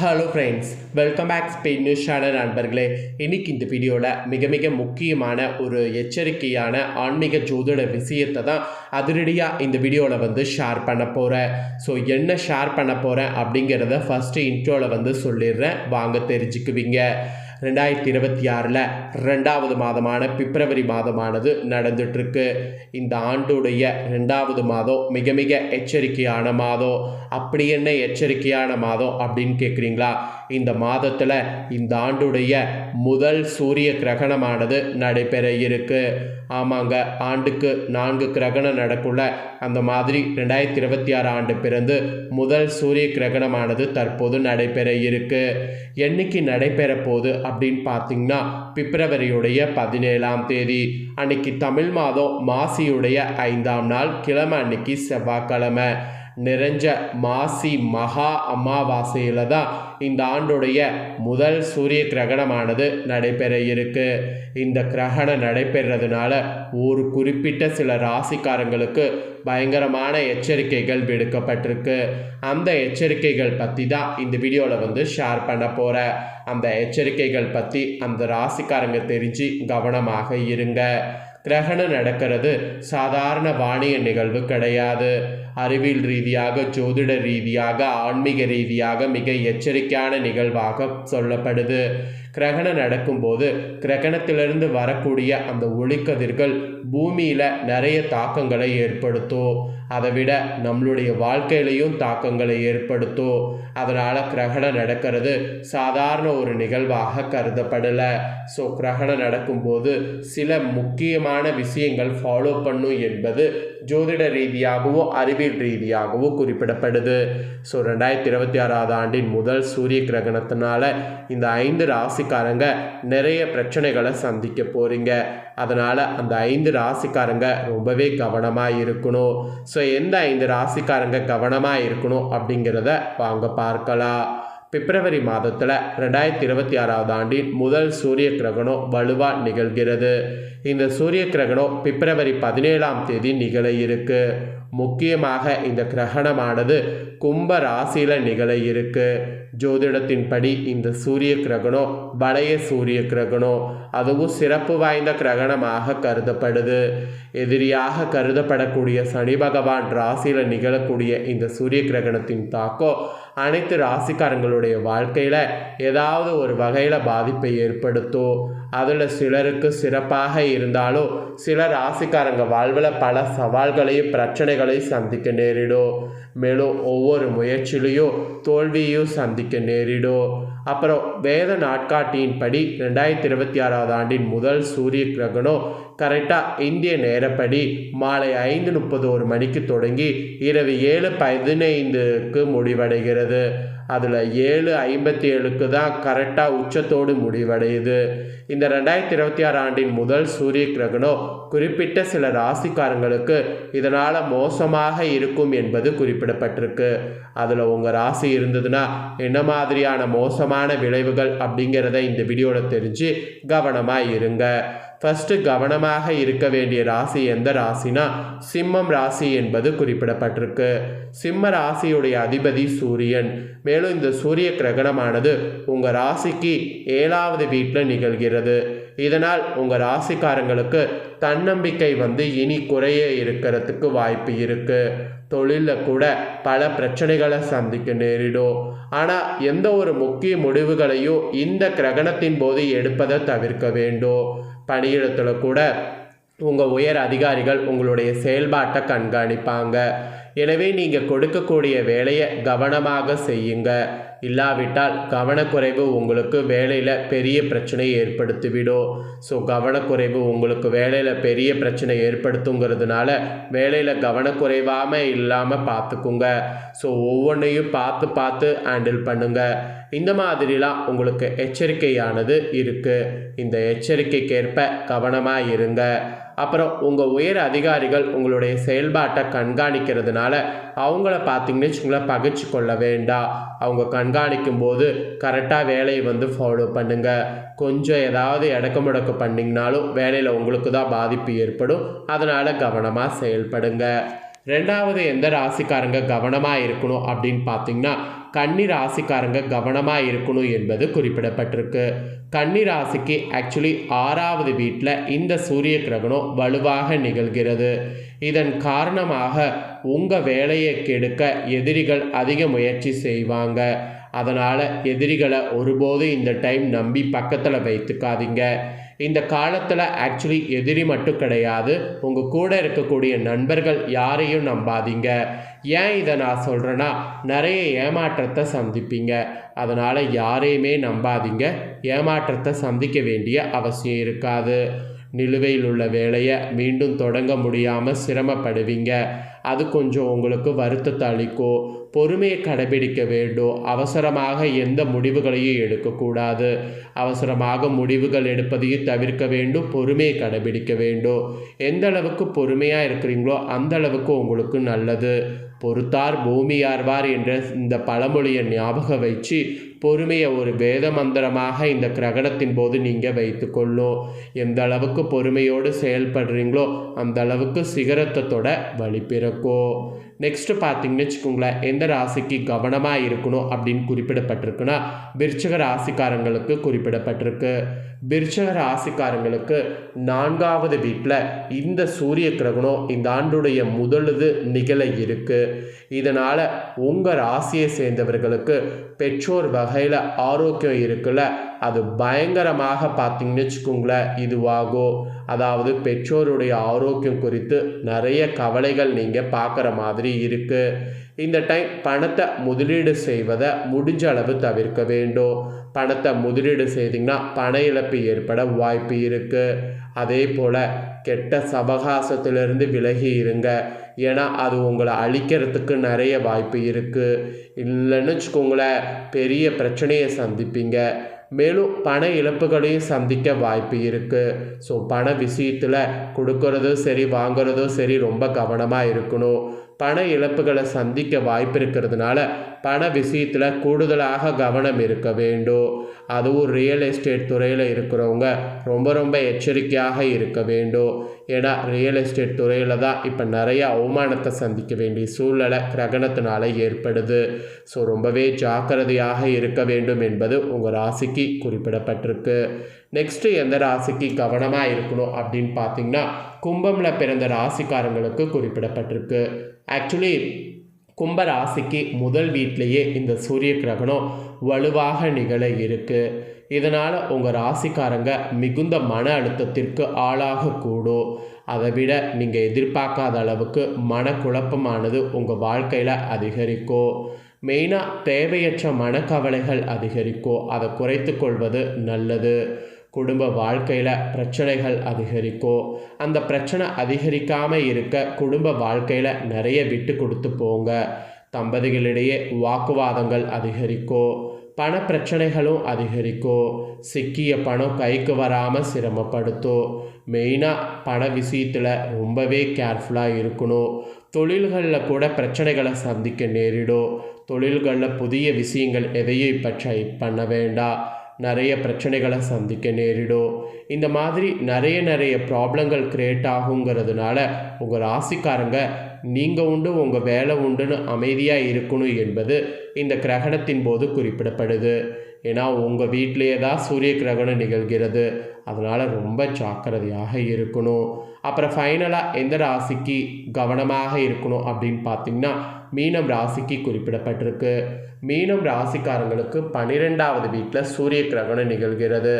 Hello friends, welcome back Spain news channel நண்பர்களே. இன்றைக்கி இந்த வீடியோவில் மிக முக்கியமான ஒரு எச்சரிக்கையான ஆன்மீக ஜோதிட விஷயத்தை தான் அதிரடியாக இந்த வீடியோவில் ஷேர் பண்ண போகிறேன். ஸோ என்ன ஷேர் பண்ண போகிறேன் அப்படிங்கிறத ஃபஸ்ட்டு இன்ட்ரோவில் சொல்லிடுறேன், வாங்க தெரிஞ்சுக்குவீங்க. 2026 2வது மாதமான பிப்ரவரி மாதமானது நடந்துட்டுருக்கு. இந்த ஆண்டுடைய 2வது மாதம் மிக எச்சரிக்கையான மாதம். அப்படி என்ன எச்சரிக்கையான மாதம் அப்படின்னு கேட்குறீங்களா? இந்த மாதத்தில் இந்த ஆண்டுடைய முதல் சூரிய கிரகணமானது நடைபெற இருக்கு. ஆமாங்க, ஆண்டுக்கு 4 கிரகணம் நடக்குள்ள அந்த மாதிரி 2026 ஆண்டு பிறந்து முதல் சூரிய கிரகணமானது தற்போது நடைபெற இருக்கு. என்னைக்கு நடைபெற போகுது அப்படின்னு பார்த்தீங்கன்னா பிப்ரவரியுடைய 17ஆம் தேதி அன்னைக்கு, தமிழ் மாதம் மாசியுடைய 5ஆம் நாள் கிழமை அன்னைக்கு, செவ்வாய்க்கிழமை. நிறைஞ்ச மாசி மகா அமாவாசையில் தான் இந்த ஆண்டுடைய முதல் சூரிய கிரகணமானது நடைபெற இருக்கு. இந்த கிரகணம் நடைபெறதுனால ஒரு குறிப்பிட்ட சில ராசிக்காரங்களுக்கு பயங்கரமான எச்சரிக்கைகள் விடுக்கப்பட்டிருக்கு. அந்த எச்சரிக்கைகள் பற்றி தான் இந்த வீடியோவில் ஷேர் பண்ண போகிறேன். அந்த எச்சரிக்கைகள் பற்றி அந்த ராசிக்காரங்க தெரிஞ்சு கவனமாக இருங்க. கிரகணம் நடக்கிறது சாதாரண வானிய நிகழ்வு கிடையாது. அறிவியல் ரீதியாக, ஜோதிட ரீதியாக, ஆன்மீக ரீதியாக மிக எச்சரிக்கையான நிகழ்வாக சொல்லப்படுது. கிரகணம் நடக்கும்போது கிரகணத்திலிருந்து வரக்கூடிய அந்த ஒளிக்கதிர்கள் பூமியில் நிறைய தாக்கங்களை ஏற்படுத்தும். அதை விட நம்மளுடைய வாழ்க்கையிலையும் தாக்கங்களை ஏற்படுத்தும். அதனால் கிரகணம் நடக்கிறது சாதாரண ஒரு நிகழ்வாக கருதப்படலை. ஸோ கிரகணம் நடக்கும்போது சில முக்கியமான விஷயங்கள் ஃபாலோ பண்ணும் என்பது ஜோதிட ரீதியாகவும் அறிவியல் ரீதியாகவும் குறிப்பிடப்படுது. ஸோ 2026 ஆண்டின் முதல் சூரிய கிரகணத்தினால இந்த 5 ராசிக்காரங்க நிறைய பிரச்சனைகளை சந்திக்க போகிறீங்க. அதனால் அந்த 5 ராசிக்காரங்க ரொம்பவே கவனமாக இருக்கணும். ஸோ எந்த 5 ராசிக்காரங்க கவனமாக இருக்கணும் அப்படிங்கிறத வாங்க பார்க்கலாம். பிப்ரவரி மாதத்தில் 2026 ஆண்டின் முதல் சூரிய கிரகணம் வலுவாக நிகழ்கிறது. இந்த சூரிய கிரகணம் பிப்ரவரி 17ஆம் தேதி நிகழ இருக்கு. முக்கியமாக இந்த கிரகணமானது கும்ப ராசியில் நிகழ இருக்கு. ஜோதிடத்தின்படி இந்த சூரிய கிரகணம் வளைய சூரிய கிரகணம், அதுவும் சிறப்பு வாய்ந்த கிரகணமாக கருதப்படுது. எதிரியாக கருதப்படக்கூடிய சனி பகவான் ராசியில் நிகழக்கூடிய இந்த சூரிய கிரகணத்தின் தாக்கம் அனைத்து ராசிக்காரங்களுடைய வாழ்க்கையில் ஏதாவது ஒரு வகையில் பாதிப்பை ஏற்படுத்தும். அதில் சிலருக்கு சிறப்பாக இருந்தாலும் சில ராசிக்காரங்க வாழ்வில் பல சவால்களையும் பிரச்சனைகளையும் சந்திக்க நேரிடும். மேலும் ஒவ்வொரு முயற்சியிலையும் தோல்வியையும் சந்திக்க நேரிடும். அப்புறம் வேத நாட்காட்டியின்படி 2026 ஆண்டின் முதல் சூரிய கிரகணம் கரெக்டாக இந்திய நேரப்படி மாலை 5:31 மணிக்கு தொடங்கி இரவு 7:15க்கு முடிவடைகிறது. அதில் 7:57க்கு தான் கரெக்டாக உச்சத்தோடு முடிவடையுது. இந்த 2026 ஆண்டின் முதல் சூரிய கிரகணம் குறிப்பிட்ட சில ராசிக்காரங்களுக்கு இதனால் மோசமாக இருக்கும் என்பது குறிப்பிடப்பட்டிருக்கு. அதில் உங்கள் ராசி இருந்ததுன்னா என்ன மாதிரியான மோசமான விளைவுகள் அப்படிங்கிறத இந்த வீடியோவில் தெரிஞ்சு கவனமாக இருங்க. ஃபஸ்ட்டு கவனமாக இருக்க வேண்டிய ராசி எந்த ராசினா சிம்மம் ராசி என்பது குறிப்பிடப்பட்டிருக்கு. சிம்ம ராசியுடைய அதிபதி சூரியன். மேலும் இந்த சூரிய கிரகணமானது உங்கள் ராசிக்கு 7வது வீட்டில் நிகழ்கிறது. இதனால் உங்கள் ராசிக்காரங்களுக்கு தன்னம்பிக்கை இனி குறைய இருக்கிறதுக்கு வாய்ப்பு இருக்குது. தொழிலில் கூட பல பிரச்சனைகளை சந்திக்க நேரிடும். ஆனால் எந்த ஒரு முக்கிய முடிவுகளையும் இந்த கிரகணத்தின் போது எடுப்பதை தவிர்க்க வேண்டும். பணியிடத்தில் கூட உங்கள் உயர் அதிகாரிகள் உங்களுடைய செயல்பாட்டை கண்காணிப்பாங்க. எனவே நீங்கள் கொடுக்கக்கூடிய வேலையை கவனமாக செய்யுங்க. இல்லாவிட்டால் கவனக்குறைவு உங்களுக்கு வேலையில் பெரிய பிரச்சனையை ஏற்படுத்திவிடும். ஸோ கவனக்குறைவு உங்களுக்கு வேலையில் பெரிய பிரச்சனை ஏற்படுத்துங்கிறதுனால வேலையில் கவனக்குறைவாமல் இல்லாமல் பார்த்துக்குங்க. ஸோ ஒவ்வொன்றையும் பார்த்து ஹேண்டில் பண்ணுங்கள். இந்த மாதிரிலாம் உங்களுக்கு எச்சரிக்கையானது இருக்குது. இந்த எச்சரிக்கைக்கேற்ப கவனமாக இருங்க. அப்புறம் உங்கள் உயர் அதிகாரிகள் உங்களுடைய செயல்பாட்டை கண்காணிக்கிறதுனால அவங்கள பார்த்தீங்கன்னு வச்சுங்களேன், பகைச்சு கொள்ள வேண்டாம். அவங்க கண்காணிக்கும் போது கரெக்டாக வேலையை ஃபாலோ பண்ணுங்கள். கொஞ்சம் ஏதாவது இடக்க முடக்க பண்ணிங்கனாலும் வேலையில் உங்களுக்கு தான் பாதிப்பு ஏற்படும். அதனால் கவனமாக செயல்படுங்க. ரெண்டாவது எந்த ராசிக்காரங்க கவனமாக இருக்கணும் அப்படின்னு பார்த்தீங்கன்னா கன்னி ராசிக்காரங்க கவனமாக இருக்கணும் என்பது குறிப்பிடப்பட்டிருக்கு. கன்னி ராசிக்கு ஆக்சுவலி 6வது வீட்டில் இந்த சூரிய கிரகணம் வலுவாக நிகழ்கிறது. இதன் காரணமாக உங்கள் வேலையை கெடுக்க எதிரிகள் அதிக முயற்சி செய்வாங்க. அதனால் எதிரிகளை ஒருபோதும் இந்த டைம் நம்பி பக்கத்தில் வைத்துக்காதீங்க. இந்த காலத்தில் ஆக்சுவலி எதிரி மட்டும் கிடையாது, உங்கள் கூட இருக்கக்கூடிய நண்பர்கள் யாரையும் நம்பாதீங்க. ஏன் இதை நான் சொல்கிறேன்னா, நிறைய ஏமாற்றத்தை சந்திப்பீங்க. அதனால் யாரையுமே நம்பாதீங்க. ஏமாற்றத்தை சந்திக்க வேண்டிய அவசியம் இருக்காது. நிலுவையில் உள்ள வேலையை மீண்டும் தொடங்க முடியாமல் சிரமப்படுவீங்க. அது கொஞ்சம் உங்களுக்கு வருத்தத்தை அளிக்கும். பொறுமையை கடைபிடிக்க வேண்டும். அவசரமாக எந்த முடிவுகளையும் எடுக்கக்கூடாது. அவசரமாக முடிவுகள் எடுப்பதையும் தவிர்க்க வேண்டும். பொறுமையை கடைபிடிக்க வேண்டும். எந்த அளவுக்கு பொறுமையாக இருக்கிறீங்களோ அந்த அளவுக்கு உங்களுக்கு நல்லது. பொறுத்தார் பூமியார்வார் என்ற இந்த பழமொழியை ஞாபகம் வச்சு பொறுமையை ஒரு வேத மந்திரமாக இந்த கிரகணத்தின் போது நீங்கள் வைத்துக்கொள்ளும். எந்த அளவுக்கு பொறுமையோடு செயல்படுறீங்களோ அந்த அளவுக்கு சிகரத்தை தொட வழி பிறக்கும். நெக்ஸ்ட்டு பார்த்தீங்கன்னு வச்சுக்கோங்களேன், எந்த ராசிக்கு கவனமாக இருக்கணும் அப்படின்னு குறிப்பிடப்பட்டிருக்குன்னா விருச்சிக ராசிக்காரங்களுக்கு குறிப்பிடப்பட்டிருக்கு. விருச்சிக ராசிக்காரங்களுக்கு 4வது வீட்டில் இந்த சூரிய கிரகணம் இந்த ஆண்டுடைய முதலுது நிகழ இருக்கு. இதனால் உங்கள் ராசியை சேர்ந்தவர்களுக்கு பெற்றோர் வகையில் ஆரோக்கியம் இருக்குல்ல, அது பயங்கரமாக பார்த்தீங்கன்னு வச்சுக்கோங்களேன் இதுவாகும். அதாவது பெற்றோருடைய ஆரோக்கியம் குறித்து நிறைய கவலைகள் நீங்கள் பார்க்குற மாதிரி இருக்குது. இந்த டைம் பணத்தை முதலீடு செய்வதை முடிஞ்ச அளவு தவிர்க்க வேண்டும். பணத்தை முதலீடு செய்திங்கன்னா பண இழப்பு ஏற்பட வாய்ப்பு இருக்குது. அதே போல் கெட்ட சபகாசத்திலிருந்து விலகி இருங்க. ஏன்னா அது உங்களை அழிக்கிறதுக்கு நிறைய வாய்ப்பு இருக்குது. இல்லைன்னு வச்சுக்கோங்களேன், பெரிய பிரச்சனையை சந்திப்பீங்க. மேலும் பண இழப்புகளையும் சந்திக்க வாய்ப்பு இருக்குது. ஸோ பண விஷயத்தில் கொடுக்கறதும் சரி வாங்குறதும் சரி ரொம்ப கவனமாக இருக்கணும். பண இழப்புகளை சந்திக்க வாய்ப்பு இருக்கிறதுனால பண விஷயத்தில் கூடுதலாக கவனம் இருக்க வேண்டும். அதுவும் ரியல் எஸ்டேட் துறையில் இருக்கிறவங்க ரொம்ப ரொம்ப எச்சரிக்கையாக இருக்க வேண்டும். ஏன்னா ரியல் எஸ்டேட் துறையில் தான் இப்போ நிறைய அவமானத்தை சந்திக்க வேண்டிய சூழ்நிலை கிரகணத்தினால ஏற்படுது. ஸோ ரொம்பவே ஜாக்கிரதையாக இருக்க வேண்டும் என்பது உங்கள் ராசிக்கு குறிப்பிடப்பட்டிருக்கு. நெக்ஸ்ட்டு எந்த ராசிக்கு கவனமாக இருக்கணும் அப்படின்னு பார்த்தீங்கன்னா கும்பமில் பிறந்த ராசிக்காரங்களுக்கு குறிப்பிடப்பட்டிருக்கு. ஆக்சுவலி கும்ப ராசிக்கு முதல் வீட்டிலேயே இந்த சூரிய கிரகணம் வலுவாக நிகழ இருக்குது. இதனால் உங்கள் ராசிக்காரங்க மிகுந்த மன அழுத்தத்திற்கு ஆளாகக்கூடும். அதை விட நீங்கள் எதிர்பார்க்காத அளவுக்கு மனக்குழப்பமானது உங்கள் வாழ்க்கையில் அதிகரிக்கும். மெயினாக தேவையற்ற மனக்கவலைகள் அதிகரிக்கும். அதை குறைத்து கொள்வது நல்லது. குடும்ப வாழ்க்கையில் பிரச்சனைகள் அதிகரிக்கும். அந்த பிரச்சனை அதிகரிக்காமல் இருக்க குடும்ப வாழ்க்கையில் நிறைய விட்டு கொடுத்து போங்க. தம்பதிகளிடையே வாக்குவாதங்கள் அதிகரிக்கும். பண பிரச்சனைகளும் அதிகரிக்கும். சிக்கிய பணம் கைக்கு வராமல் சிரமப்படுத்தும். மெயினாக பண விஷயத்தில் ரொம்பவே கேர்ஃபுல்லாக இருக்கணும். தொழில்களில் கூட பிரச்சனைகளை சந்திக்க நேரிடும். தொழில்களில் புதிய விஷயங்கள் எதையும் இப்போ ட்ரை பண்ண வேண்டாம். நிறைய பிரச்சனைகளை சந்திக்க நேரிடும். இந்த மாதிரி நிறைய ப்ராப்ளங்கள் க்ரியேட் ஆகுங்கிறதுனால உங்கள் ராசிக்காரங்க நீங்கள் உண்டு உங்கள் வேலை உண்டுன்னு அமைதியாக இருக்கணும் என்பது இந்த கிரகணத்தின் போது குறிப்பிடப்படுது. ஏன்னா உங்கள் வீட்டிலேயே தான் சூரிய கிரகணம் நிகழ்கிறது. அதனால் ரொம்ப ஜாக்கிரதையாக இருக்கணும். அப்புறம் ஃபைனலாக எந்த ராசிக்கு கவனமாக இருக்கணும் அப்படின்னு பார்த்தீங்கன்னா மீனம் ராசிக்கு குறிப்பிடப்பட்டிருக்கு. மீனம் ராசிக்காரங்களுக்கு 12வது வீட்டில் சூரிய கிரகணம் நிகழ்கிறது.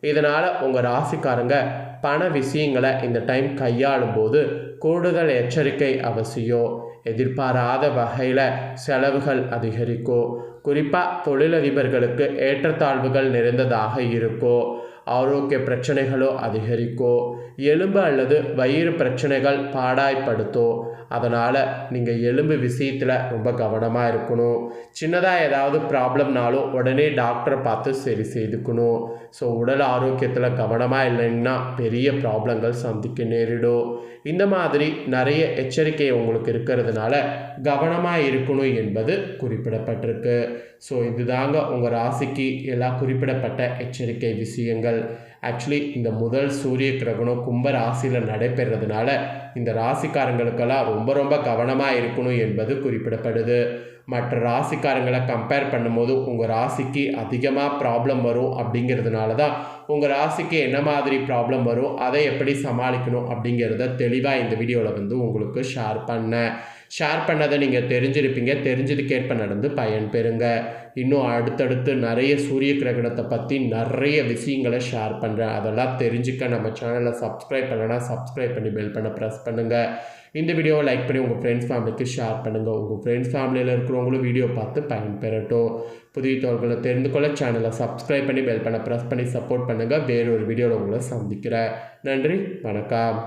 இதனால் உங்கள் ராசிக்காரங்க பண விஷயங்களை இந்த டைம் கையாளும் போது கூடுதல் எச்சரிக்கை அவசியம். எதிர்பாராத வகையில் செலவுகள் அதிகரிக்கும். குறிப்பாக தொழிலதிபர்களுக்கு ஏற்றத்தாழ்வுகள் நிறைந்ததாக இருக்கும். ஆரோக்கிய பிரச்சனைகளோ அதிகரிக்கும். எலும்பு அல்லது வயிறு பிரச்சனைகள் பாடாய்ப்படுத்தும். அதனால் நீங்கள் எலும்பு விஷயத்தில் ரொம்ப கவனமாக இருக்கணும். சின்னதாக ஏதாவது ப்ராப்ளம்னாலும் உடனே டாக்டரை பார்த்து சரி செய்துக்கணும். ஸோ உடல் ஆரோக்கியத்தில் கவனமாக இல்லைன்னா பெரிய ப்ராப்ளங்கள் சந்திக்க நேரிடும். இந்த மாதிரி நிறைய எச்சரிக்கை உங்களுக்கு இருக்கிறதுனால கவனமாக இருக்கணும் என்பது குறிப்பிடப்பட்டிருக்கு. ஸோ இதுதாங்க உங்கள் ராசிக்கு எல்லா குறிப்பிடப்பட்ட எச்சரிக்கை விஷயங்கள். ஆக்சுவலி இந்த முதல் சூரிய கிரகணம் கும்ப ராசியில் நடைபெறதுனால இந்த ராசிக்காரங்களுக்கெல்லாம் ரொம்ப ரொம்ப கவனமாக இருக்கணும் என்பது குறிப்பிடப்படுது. மற்ற ராசிக்காரங்களை கம்பேர் பண்ணும்போது உங்கள் ராசிக்கு அதிகமாக ப்ராப்ளம் வரும். அப்படிங்கிறதுனால தான் உங்கள் ராசிக்கு என்ன மாதிரி ப்ராப்ளம் வரும், அதை எப்படி சமாளிக்கணும் அப்படிங்கிறத தெளிவாக இந்த வீடியோவில் உங்களுக்கு ஷேர் பண்ணதை நீங்கள் தெரிஞ்சிருப்பீங்க. தெரிஞ்சதுக்கேற்ப நடந்து பயன் பெறுங்க. இன்னும் அடுத்தடுத்து நிறைய சூரிய கிரகணத்தை பற்றி நிறைய விஷயங்களை ஷேர் பண்ணுறேன். அதெல்லாம் தெரிஞ்சுக்க நம்ம சேனலை சப்ஸ்கிரைப் பண்ணலைன்னா சப்ஸ்கிரைப் பண்ணி பெல் பண்ண ப்ரெஸ் பண்ணுங்கள். இந்த வீடியோவை லைக் பண்ணி உங்கள் ஃப்ரெண்ட்ஸ் ஃபேமிலிக்கு ஷேர் பண்ணுங்கள். உங்கள் ஃப்ரெண்ட்ஸ் ஃபேமிலியில் இருக்கிறவங்களும் வீடியோ பார்த்து பயன் பெறட்டும். புதிய தகவல்களை தெரிந்து கொள்ள சேனலை சப்ஸ்கிரைப் பண்ணி பெல் பண்ண ப்ரெஸ் பண்ணி சப்போர்ட் பண்ணுங்கள். வேறொரு வீடியோவில் உங்களை சந்திக்கிறேன். நன்றி, வணக்கம்.